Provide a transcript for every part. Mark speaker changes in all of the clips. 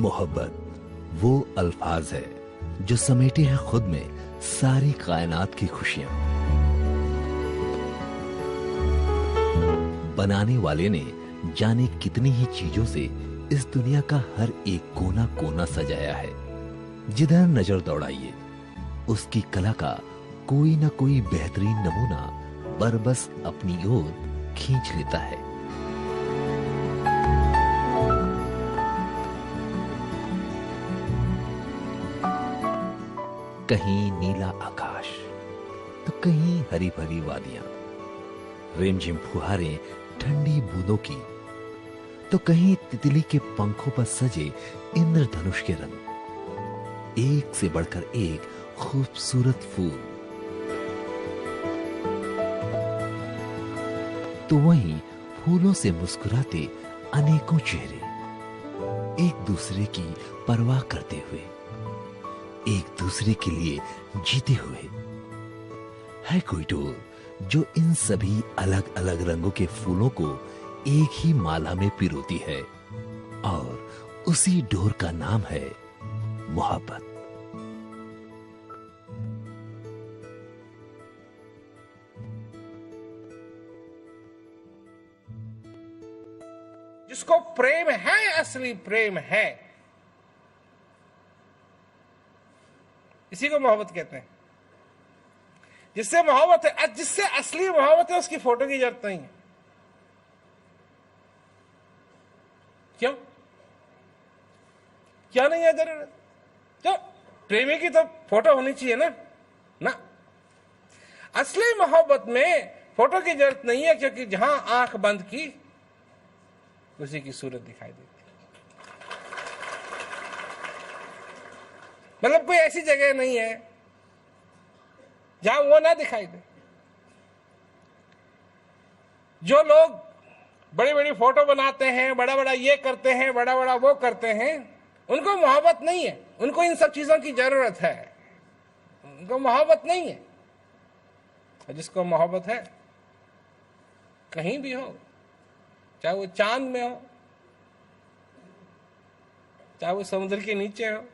Speaker 1: मोहब्बत वो अल्फाज है जो समेटे हैं खुद में सारी कायनात की खुशियां। बनाने वाले ने जाने कितनी ही चीजों से इस दुनिया का हर एक कोना कोना सजाया है। जिधर नजर दौड़ाइए उसकी कला का कोई ना कोई बेहतरीन नमूना बरबस अपनी ओर खींच लेता है। कहीं नीला आकाश तो कहीं हरी भरी वादियां, रिमझिम फुहारें ठंडी बूंदों की, तो कहीं तितली के पंखों पर सजे इंद्रधनुष के रंग, एक से बढ़कर एक खूबसूरत फूल। तो वहीं फूलों से मुस्कुराते अनेकों चेहरे, एक दूसरे की परवाह करते हुए, एक दूसरे के लिए जीते हुए। है कोई डोर जो इन सभी अलग अलग रंगों के फूलों को एक ही माला में पिरोती है, और उसी डोर का नाम है मोहब्बत।
Speaker 2: जिसको प्रेम है, असली प्रेम है, इसी को मोहब्बत कहते हैं। जिससे मोहब्बत है, जिससे असली मोहब्बत है, उसकी फोटो की जरूरत नहीं है। क्यों? क्या नहीं है जरूरत? तो प्रेमी की तो फोटो होनी चाहिए ना। असली मोहब्बत में फोटो की जरूरत नहीं है, क्योंकि जहां आंख बंद की उसी की सूरत दिखाई देती। मतलब कोई ऐसी जगह नहीं है जहां वो ना दिखाई दे। जो लोग बड़ी बड़ी फोटो बनाते हैं, बड़ा बड़ा ये करते हैं, बड़ा बड़ा वो करते हैं, उनको मोहब्बत नहीं है। उनको इन सब चीजों की जरूरत है, उनको मोहब्बत नहीं है। और जिसको मोहब्बत है, कहीं भी हो, चाहे वो चांद में हो, चाहे वो समुद्र के नीचे हो,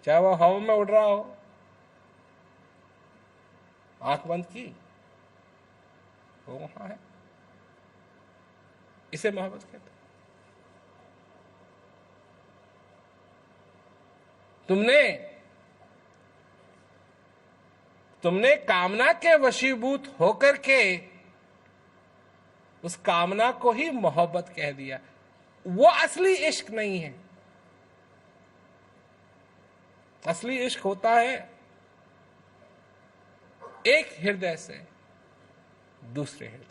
Speaker 2: चाहे वो हवा में उड़ रहा हो, आंख बंद की वो वहां है। इसे मोहब्बत कहते हैं। तुमने कामना के वशीभूत होकर के उस कामना को ही मोहब्बत कह दिया। वो असली इश्क नहीं है। असली इश्क होता है एक हृदय से दूसरे हृदय,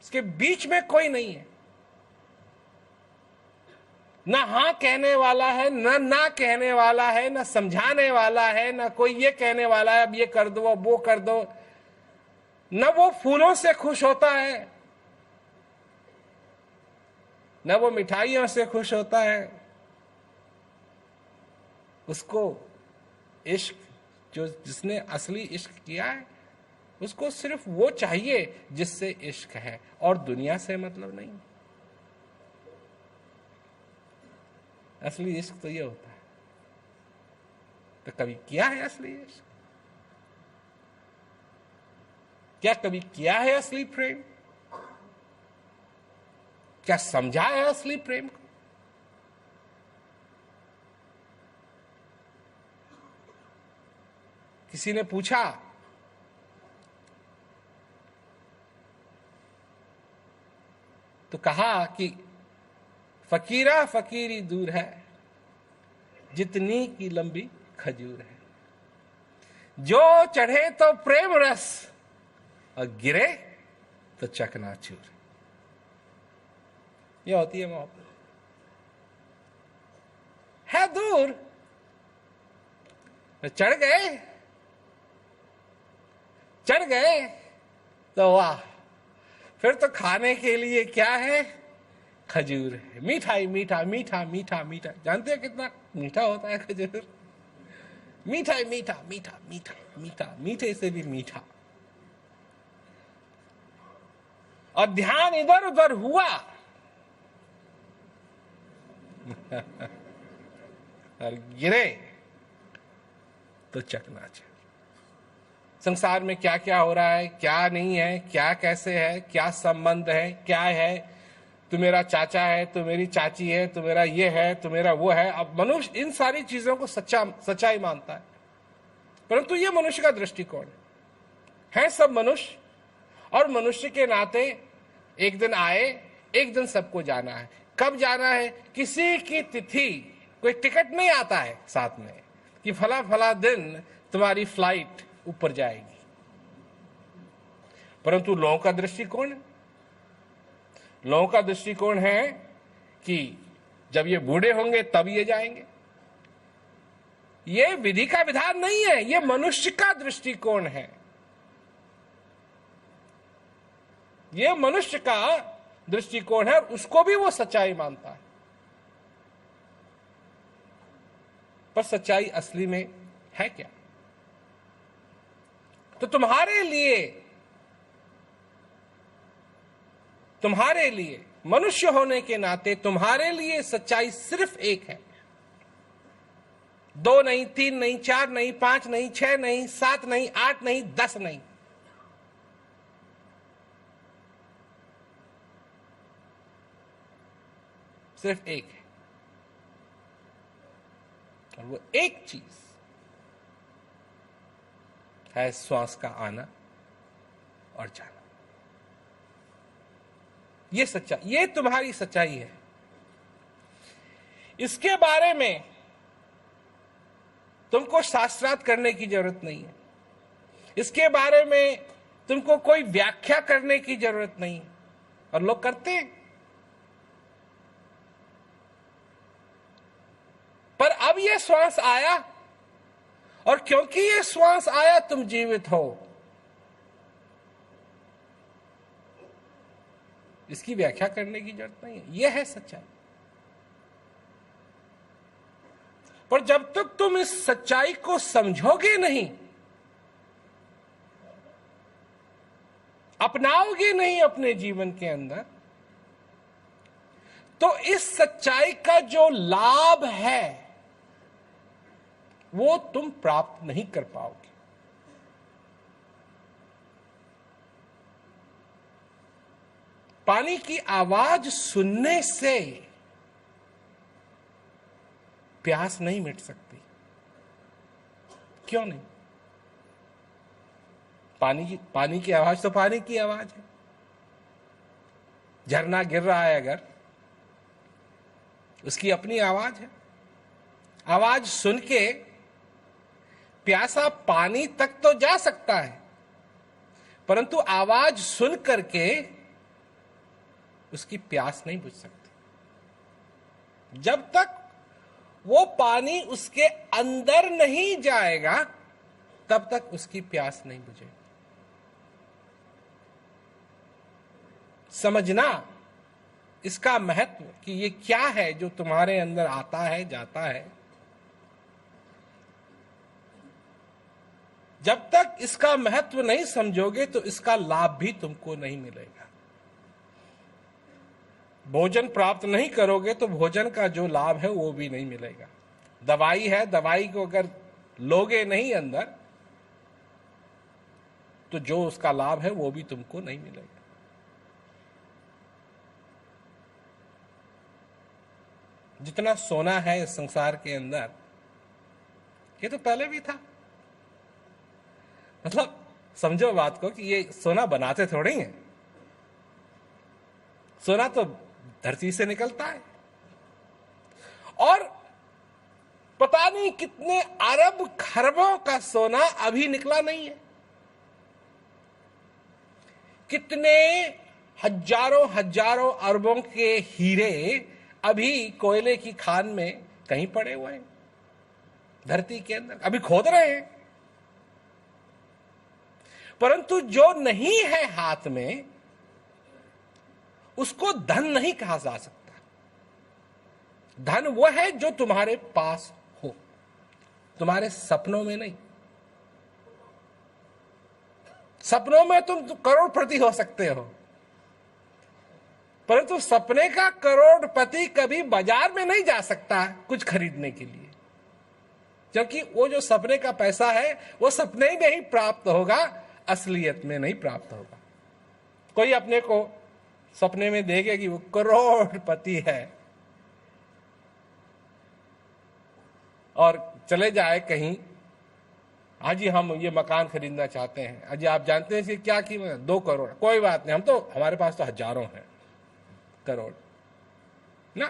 Speaker 2: इसके बीच में कोई नहीं है। ना हाँ कहने वाला है, ना कहने वाला है, ना समझाने वाला है, ना कोई ये कहने वाला है अब ये कर दो अब वो कर दो। न वो फूलों से खुश होता है, न वो मिठाइयों से खुश होता है। उसको इश्क, जिसने असली इश्क किया है, उसको सिर्फ वो चाहिए जिससे इश्क है, और दुनिया से मतलब नहीं। असली इश्क तो ये होता है। तो कभी किया है असली इश्क? क्या कभी किया है असली प्रेम? क्या समझा है असली प्रेम को? किसी ने पूछा तो कहा कि फकीरा फकीरी दूर है, जितनी की लंबी खजूर है। जो चढ़े तो प्रेम रस, और गिरे तो चकनाचूर। ये होती है मोहब्बत। है दूर, चढ़ गए तो वाह, फिर तो खाने के लिए क्या है? खजूर है। मिठाई, मीठा मीठा मीठा मीठा। जानते हैं कितना मीठा होता है खजूर? मीठा मीठा मीठा मीठा मीठा, मीठे से भी मीठा। और ध्यान इधर उधर हुआ और गिरे तो चकनाचूर। संसार में क्या क्या हो रहा है, क्या नहीं है, क्या कैसे है, क्या संबंध है, क्या है, तू मेरा चाचा है, तू मेरी चाची है, तू मेरा ये है, तू मेरा वो है। अब मनुष्य इन सारी चीजों को सच्चाई मानता है, परंतु ये मनुष्य का दृष्टिकोण है सब मनुष्य, और मनुष्य के नाते एक दिन आए, एक दिन सबको जाना है। कब जाना है? किसी की तिथि, कोई टिकट नहीं आता है साथ में कि फला फला दिन तुम्हारी फ्लाइट ऊपर जाएगी, परंतु लोगों का दृष्टिकोण, लोगों का दृष्टिकोण है कि जब ये बूढ़े होंगे तब ये जाएंगे। ये विधि का विधान नहीं है, ये मनुष्य का दृष्टिकोण है, ये मनुष्य का दृष्टिकोण है, और उसको भी वो सच्चाई मानता है। पर सच्चाई असली में है क्या? तो तुम्हारे लिए मनुष्य होने के नाते तुम्हारे लिए सच्चाई सिर्फ एक है। 2 नहीं, 3 नहीं, 4 नहीं, 5 नहीं, 6 नहीं, 7 नहीं, 8 नहीं, 10 नहीं, सिर्फ एक है। और वो एक चीज है श्वास का आना और जाना। ये सच्चाई, ये तुम्हारी सच्चाई है। इसके बारे में तुमको शास्त्रार्थ करने की जरूरत नहीं है, इसके बारे में तुमको कोई व्याख्या करने की जरूरत नहीं है, और लोग करते हैं। पर अब ये श्वास आया, और क्योंकि ये श्वास आया तुम जीवित हो, इसकी व्याख्या करने की जरूरत नहीं है। यह है सच्चाई। पर जब तक तुम इस सच्चाई को समझोगे नहीं, अपनाओगे नहीं अपने जीवन के अंदर, तो इस सच्चाई का जो लाभ है वो तुम प्राप्त नहीं कर पाओगे। पानी की आवाज सुनने से प्यास नहीं मिट सकती। क्यों नहीं? पानी की आवाज तो पानी की आवाज है। झरना गिर रहा है अगर, उसकी अपनी आवाज है। आवाज सुन के प्यासा पानी तक तो जा सकता है, परंतु आवाज सुन करके उसकी प्यास नहीं बुझ सकती। जब तक वो पानी उसके अंदर नहीं जाएगा तब तक उसकी प्यास नहीं बुझेगी। समझना इसका महत्व कि ये क्या है जो तुम्हारे अंदर आता है, जाता है। जब तक इसका महत्व नहीं समझोगे तो इसका लाभ भी तुमको नहीं मिलेगा। भोजन प्राप्त नहीं करोगे तो भोजन का जो लाभ है वो भी नहीं मिलेगा। दवाई है, दवाई को अगर लोगे नहीं अंदर तो जो उसका लाभ है वो भी तुमको नहीं मिलेगा। जितना सोना है इस संसार के अंदर, ये तो पहले भी था। मतलब समझो बात को कि ये सोना बनाते थोड़ी है, सोना तो धरती से निकलता है, और पता नहीं कितने अरब खरबों का सोना अभी निकला नहीं है। कितने हजारों हजारों अरबों के हीरे अभी कोयले की खान में कहीं पड़े हुए हैं, धरती के अंदर अभी खोद रहे हैं। परंतु जो नहीं है हाथ में उसको धन नहीं कहा जा सकता। धन वो है जो तुम्हारे पास हो, तुम्हारे सपनों में नहीं। सपनों में तुम करोड़पति हो सकते हो, परंतु सपने का करोड़पति कभी बाजार में नहीं जा सकता कुछ खरीदने के लिए, क्योंकि वो जो सपने का पैसा है वो सपने में ही प्राप्त होगा, असलियत में नहीं प्राप्त होगा। कोई अपने को सपने में देखे कि वो करोड़पति है और चले जाए कहीं, हाँ जी हम ये मकान खरीदना चाहते हैं, अजी आप जानते हैं इसकी क्या कीमत है, 2 करोड़। कोई बात नहीं, हम तो हमारे पास तो हजारों हैं करोड़ ना।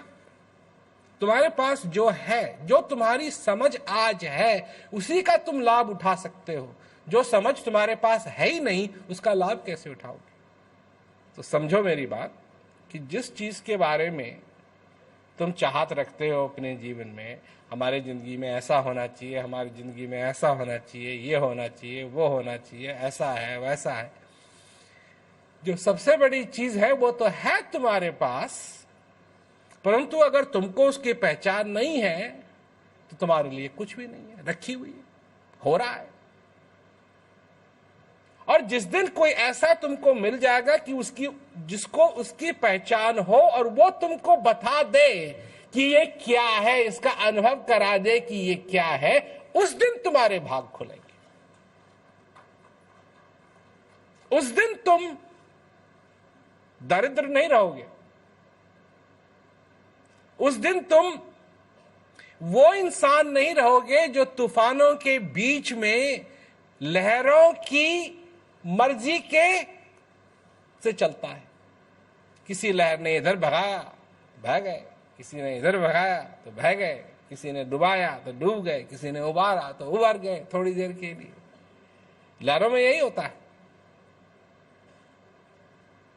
Speaker 2: तुम्हारे पास जो है, जो तुम्हारी समझ आज है, उसी का तुम लाभ उठा सकते हो। जो समझ तुम्हारे पास है ही नहीं, उसका लाभ कैसे उठाओगे? तो समझो मेरी बात कि जिस चीज के बारे में तुम चाहत रखते हो अपने जीवन में, हमारे जिंदगी में ऐसा होना चाहिए, हमारी जिंदगी में ऐसा होना चाहिए, ये होना चाहिए, वो होना चाहिए, ऐसा है वैसा है, जो सबसे बड़ी चीज है वो तो है तुम्हारे पास, परंतु अगर तुमको उसकी पहचान नहीं है तो तुम्हारे लिए कुछ भी नहीं है, रखी हुई है, हो रहा है। और जिस दिन कोई ऐसा तुमको मिल जाएगा कि जिसको उसकी पहचान हो और वो तुमको बता दे कि ये क्या है, इसका अनुभव करा दे कि ये क्या है, उस दिन तुम्हारे भाग खुलेंगे। उस दिन तुम दरिद्र नहीं रहोगे। उस दिन तुम वो इंसान नहीं रहोगे जो तूफानों के बीच में लहरों की मर्जी के से चलता है। किसी लहर ने इधर भगाया बह गए, किसी ने इधर भगाया तो बह गए, किसी ने डुबाया तो डूब गए, किसी ने उबारा तो उबर गए थोड़ी देर के लिए। लहरों में यही होता है।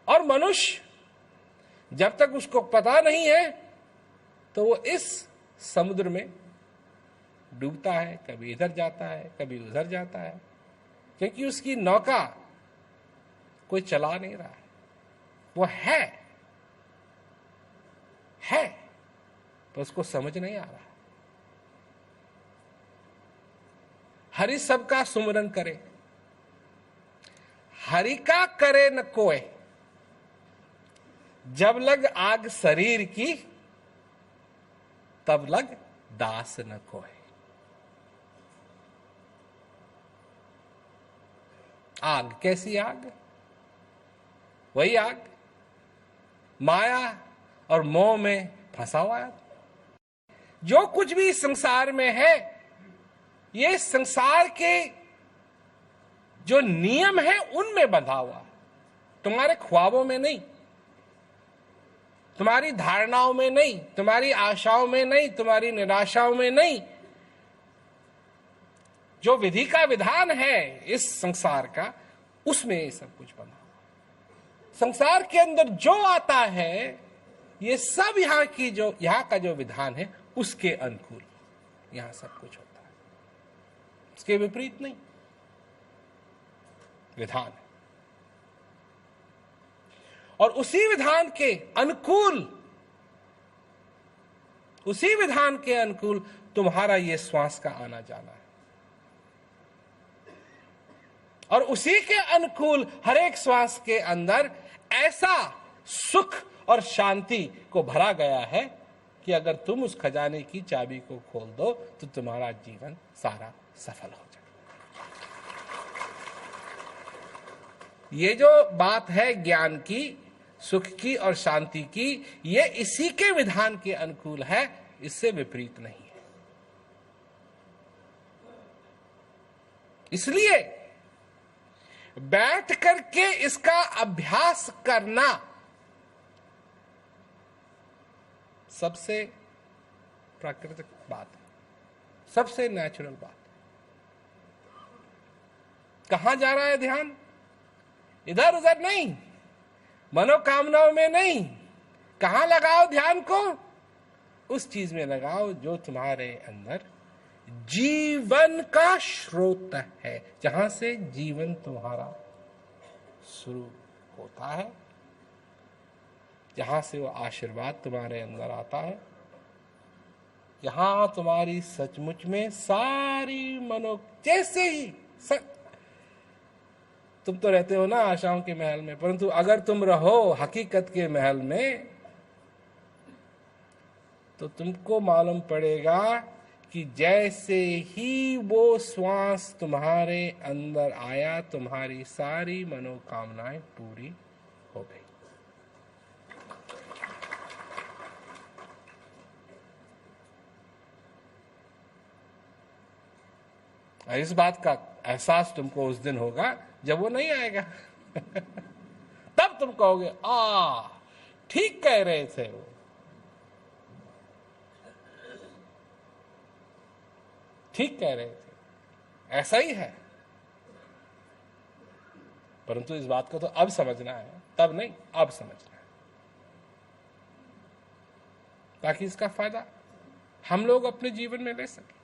Speaker 2: और मनुष्य जब तक उसको पता नहीं है तो वो इस समुद्र में डूबता है, कभी इधर जाता है कभी उधर जाता है, क्योंकि उसकी नौका कोई चला नहीं रहा है। वो है पर उसको समझ नहीं आ रहा। हरि सबका सुमरन करे, हरि का करे न कोय, जब लग आग शरीर की तब लग दास न कोय। आग कैसी आग? वही आग माया और मोह में फंसा हुआ है। जो कुछ भी संसार में है, ये संसार के जो नियम है उनमें बंधा हुआ है, तुम्हारे ख्वाबों में नहीं, तुम्हारी धारणाओं में नहीं, तुम्हारी आशाओं में नहीं, तुम्हारी निराशाओं में नहीं। जो विधि का विधान है इस संसार का, उसमें ये सब कुछ बना हुआ। संसार के अंदर जो आता है ये सब यहाँ का जो विधान है उसके अनुकूल यहां सब कुछ होता है, उसके विपरीत नहीं विधान है। और उसी विधान के अनुकूल तुम्हारा ये श्वास का आना जाना है, और उसी के अनुकूल हर एक श्वास के अंदर ऐसा सुख और शांति को भरा गया है कि अगर तुम उस खजाने की चाबी को खोल दो तो तुम्हारा जीवन सारा सफल हो जाए। ये जो बात है ज्ञान की, सुख की और शांति की, ये इसी के विधान के अनुकूल है, इससे विपरीत नहीं है। इसलिए बैठ करके इसका अभ्यास करना सबसे प्राकृतिक बात है, सबसे नेचुरल बात है। कहां जा रहा है ध्यान? इधर उधर नहीं, मनोकामनाओं में नहीं। कहां लगाओ ध्यान को? उस चीज में लगाओ जो तुम्हारे अंदर जीवन का स्रोत है, जहां से जीवन तुम्हारा शुरू होता है, जहां से वो आशीर्वाद तुम्हारे अंदर आता है, जहां तुम्हारी सचमुच में सारी जैसे ही तुम तो रहते हो ना आशाओं के महल में, परंतु अगर तुम रहो हकीकत के महल में तो तुमको मालूम पड़ेगा कि जैसे ही वो श्वास तुम्हारे अंदर आया, तुम्हारी सारी मनोकामनाएं पूरी हो गई। और इस बात का एहसास तुमको उस दिन होगा जब वो नहीं आएगा। तब तुम कहोगे ठीक कह रहे थे वो। ठीक कह रहे थे, ऐसा ही है। परंतु इस बात को तो अब समझना है, तब नहीं, अब समझना है, ताकि इसका फायदा हम लोग अपने जीवन में ले सके।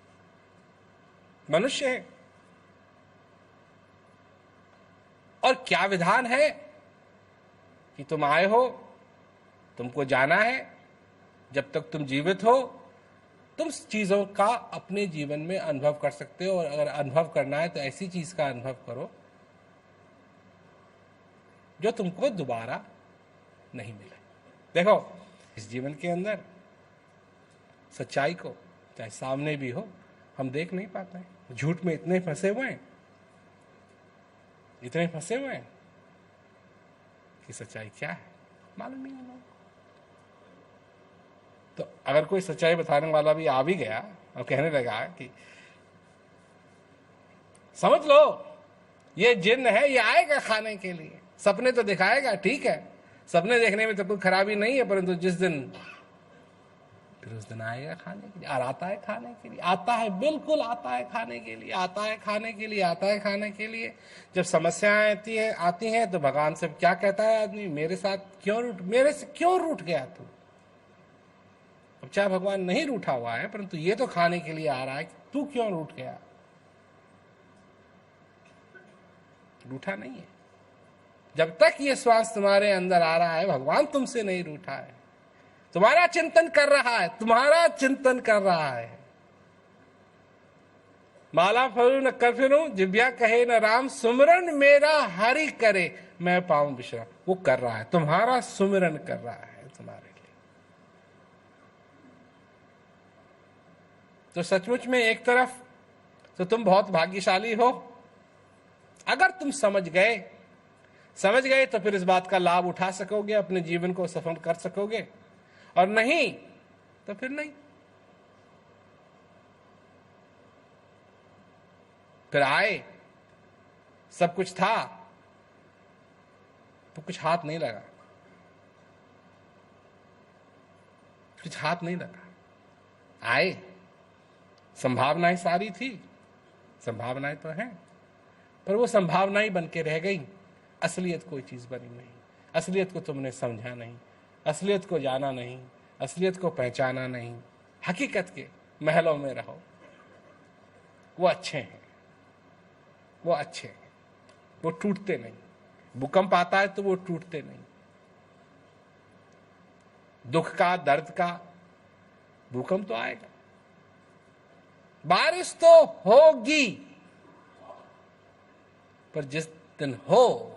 Speaker 2: मनुष्य है और क्या विधान है कि तुम आए हो, तुमको जाना है। जब तक तुम जीवित हो तुम चीजों का अपने जीवन में अनुभव कर सकते हो, और अगर अनुभव करना है तो ऐसी चीज का अनुभव करो जो तुमको दोबारा नहीं मिले। देखो, इस जीवन के अंदर सच्चाई को चाहे सामने भी हो हम देख नहीं पाते हैं। झूठ में इतने फंसे हुए हैं, इतने फंसे हुए हैं कि सच्चाई क्या है मालूम नहीं है। तो अगर कोई सच्चाई बताने वाला भी आ भी गया और कहने लगा कि समझ लो ये जिन्न है, ये आएगा खाने के लिए, सपने तो दिखाएगा, ठीक है, सपने देखने में तो कोई खराबी नहीं है, परंतु जिस दिन फिर उस दिन आएगा खाने के लिए। और आता है खाने के लिए, आता है, बिल्कुल आता है खाने के लिए, आता है खाने के लिए, आता है खाने के लिए। जब समस्याएं आती हैं तो भगवान से क्या कहता है आदमी, मेरे से क्यों रूठ गया तू। अब चाहे भगवान नहीं रूठा हुआ है, परंतु ये तो खाने के लिए आ रहा है कि तू क्यों रूठ गया। रूठा नहीं है। जब तक ये श्वास तुम्हारे अंदर आ रहा है भगवान तुमसे नहीं रूठा है, तुम्हारा चिंतन कर रहा है, तुम्हारा चिंतन कर रहा है। माला फरू न कर फिरूं, जिब्या कहे न राम, सुमिरन मेरा हरि करे मैं पाऊं विश्राम। वो कर रहा है, तुम्हारा सुमिरन कर रहा है तुम्हारे लिए। तो सचमुच में एक तरफ तो तुम बहुत भाग्यशाली हो, अगर तुम समझ गए तो फिर इस बात का लाभ उठा सकोगे, अपने जीवन को सफल कर सकोगे, और नहीं तो फिर नहीं। फिर आए, सब कुछ था तो कुछ हाथ नहीं लगा, कुछ हाथ नहीं लगा। आए, संभावनाएं सारी थी, संभावनाएं तो हैं, पर वो संभावनाएं बन के रह गई, असलियत कोई चीज बनी नहीं। असलियत को तुमने समझा नहीं, असलियत को जाना नहीं, असलियत को पहचाना नहीं। हकीकत के महलों में रहो, वो अच्छे हैं, वो अच्छे हैं, वो टूटते नहीं। भूकंप आता है तो वो टूटते नहीं। दुख का, दर्द का भूकंप तो आएगा, बारिश तो होगी, पर जिस दिन हो,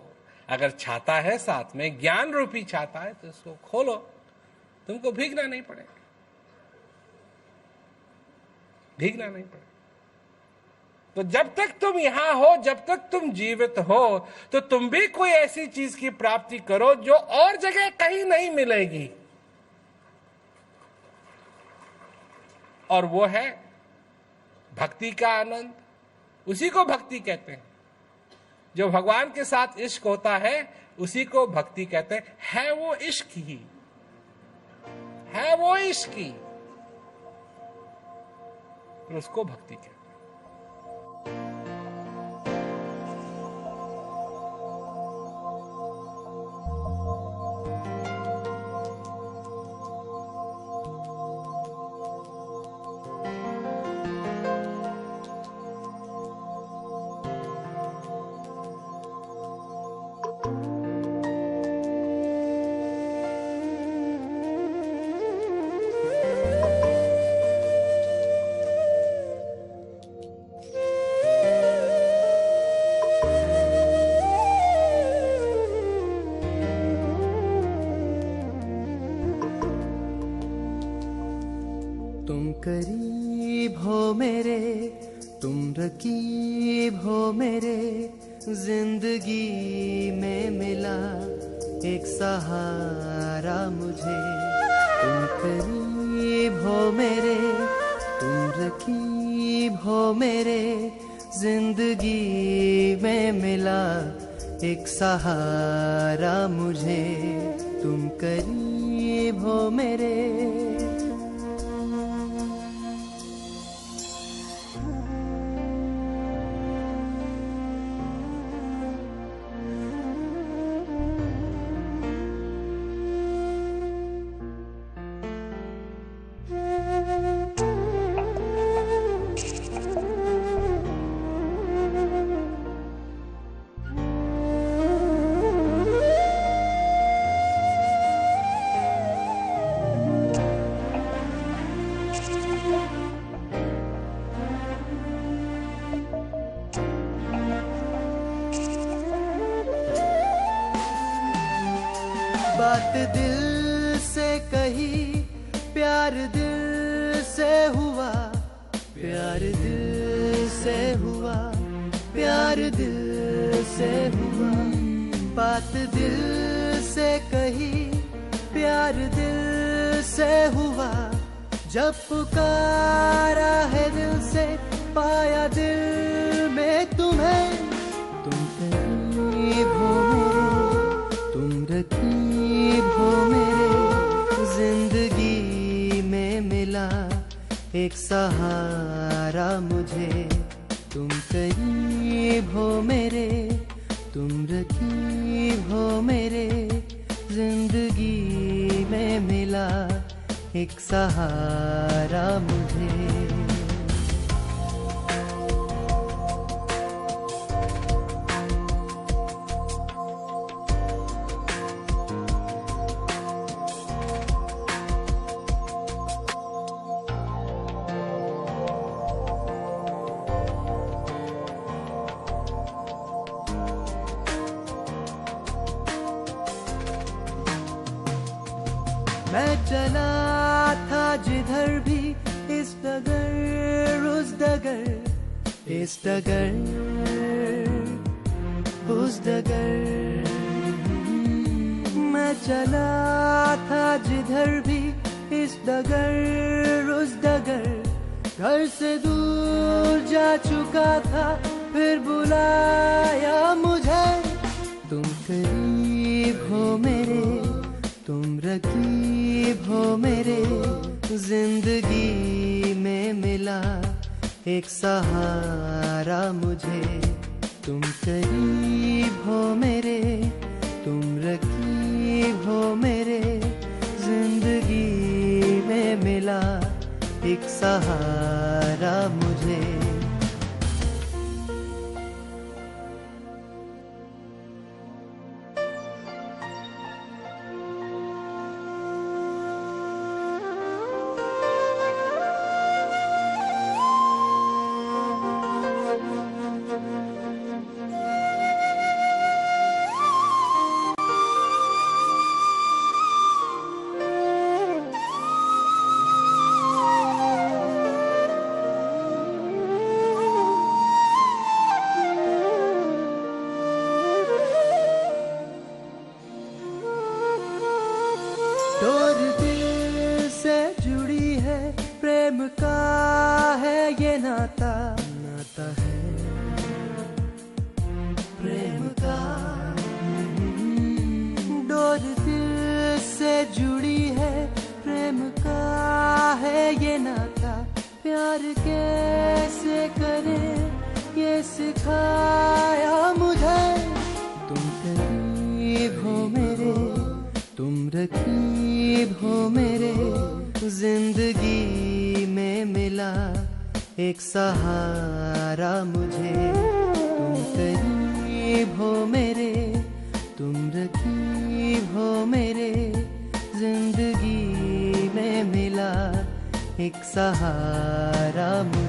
Speaker 2: अगर छाता है साथ में, ज्ञान रूपी छाता है, तो उसको खोलो, तुमको भीगना नहीं पड़ेगा, भीगना नहीं पड़ेगा। तो जब तक तुम यहां हो, जब तक तुम जीवित हो, तो तुम भी कोई ऐसी चीज की प्राप्ति करो जो और जगह कहीं नहीं मिलेगी, और वो है भक्ति का आनंद। उसी को भक्ति कहते हैं। जो भगवान के साथ इश्क होता है उसी को भक्ति कहते हैं। है वो इश्क ही, है वो इश्क ही, उसको भक्ति कहते हैं।
Speaker 3: करीब हो मेरे, तुम रकीब हो मेरे, जिंदगी में मिला एक सहारा मुझे। तुम करीब हो मेरे, तुम रकीब हो मेरे, जिंदगी में मिला एक सहारा मुझे। तुम करीब हो मेरे। बात दिल से कही, प्यार दिल से हुआ, प्यार दिल से हुआ, प्यार दिल से हुआ। बात दिल से कही, प्यार दिल से हुआ, जब पुकारा है दिल से, पाया दिल में तुम्हें। तुम करीब हो मेरे, तुम रकीब हो मेरे, जिंदगी में मिला एक सहारा मुझे। तुम करीब हो मेरे, तुम रकीब हो मेरे, जिंदगी में मिला एक सहारा मुझे। मैं चला था जिधर भी, इस डगर उस डगर, इस डगर उस डगर। मैं चला था जिधर भी, इस डगर उस डगर। घर से दूर जा चुका था, फिर बुलाया मुझे। तुम करीब हो मेरे, तुम रकीब हो मेरे, जिंदगी में मिला एक सहारा मुझे। तुम करीब हो मेरे, तुम रकीब हो मेरे, जिंदगी में मिला एक सहारा मुझे। डोर दिल से जुड़ी है, प्रेम का है ये नाता, नाता है प्रेम का। डोर दिल से जुड़ी है, प्रेम का है ये नाता। प्यार कैसे करें ये सिखाया मुझे। तुम करीब हो मेरे, तुम रकीब हो मेरे, जिंदगी में मिला एक सहारा मुझे। तुम करीब हो मेरे, तुम रकीब हो मेरे, जिंदगी में मिला एक सहारा मुझे।